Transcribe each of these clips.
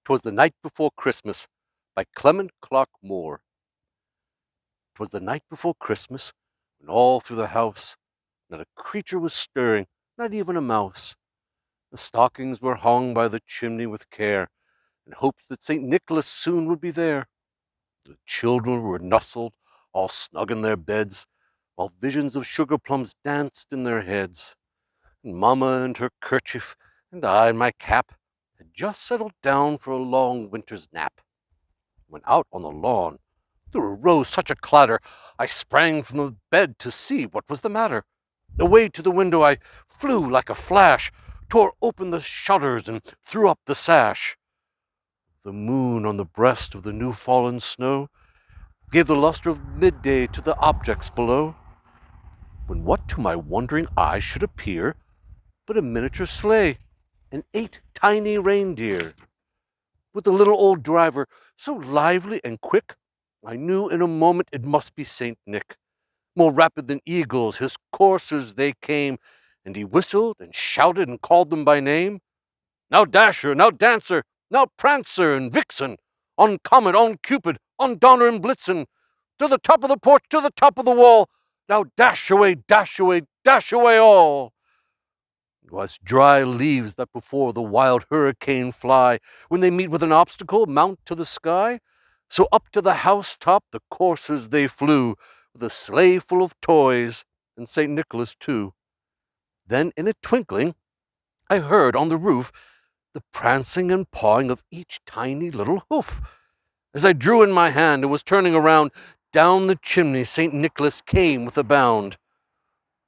'Twas the night before Christmas, by Clement Clarke Moore. 'Twas the night before Christmas, when all through the house not a creature was stirring, not even a mouse. The stockings were hung by the chimney with care, in hopes that St. Nicholas soon would be there. The children were nestled all snug in their beds, while visions of sugar plums danced in their heads. And Mamma in her kerchief, and I in my cap, had just settled down for a long winter's nap. When out on the lawn there arose such a clatter, I sprang from the bed to see what was the matter. Away to the window I flew like a flash, tore open the shutters and threw up the sash. The moon on the breast of the new-fallen snow gave the lustre of midday to the objects below, when what to my wondering eye should appear but a miniature sleigh and 8 tiny reindeer, with the little old driver so lively and quick, I knew in a moment it must be Saint Nick. More rapid than eagles, his coursers they came, and he whistled and shouted and called them by name. Now Dasher, now Dancer, now Prancer and Vixen, on Comet, on Cupid, on Donner and Blitzen, to the top of the porch, to the top of the wall, now dash away, dash away, dash away all. Was dry leaves that before the wild hurricane fly, when they meet with an obstacle, mount to the sky, so up to the housetop the coursers they flew, with a sleigh full of toys, and St. Nicholas too. Then in a twinkling I heard on the roof the prancing and pawing of each tiny little hoof. As I drew in my hand and was turning around, down the chimney St. Nicholas came with a bound.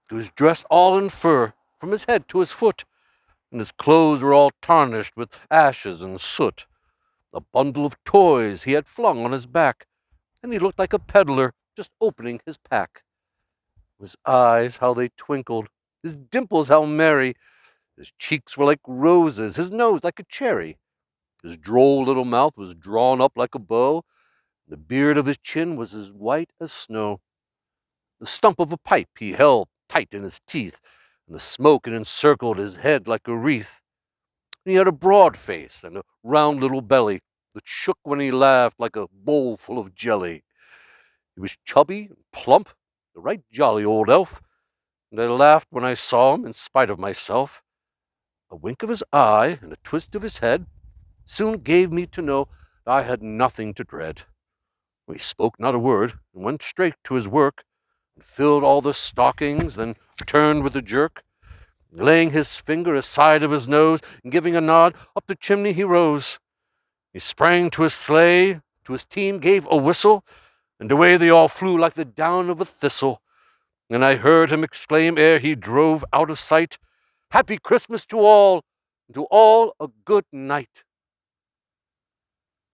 He was dressed all in fur, from his head to his foot, and his clothes were all tarnished with ashes and soot. A bundle of toys he had flung on his back, and he looked like a peddler just opening his pack. His eyes, how they twinkled, his dimples, how merry, his cheeks were like roses, his nose like a cherry. His droll little mouth was drawn up like a bow, the beard of his chin was as white as snow. The stump of a pipe he held tight in his teeth, and the smoke it encircled his head like a wreath. And he had a broad face and a round little belly that shook when he laughed like a bowl full of jelly. He was chubby and plump, a right jolly old elf, and I laughed when I saw him in spite of myself. A wink of his eye and a twist of his head soon gave me to know that I had nothing to dread. He spoke not a word, and went straight to his work, and filled all the stockings, then turned with a jerk. Laying his finger aside of his nose, and giving a nod, up the chimney he rose. He sprang to his sleigh, to his team gave a whistle, and away they all flew like the down of a thistle. And I heard him exclaim ere he drove out of sight, Happy Christmas to all, and to all a good night.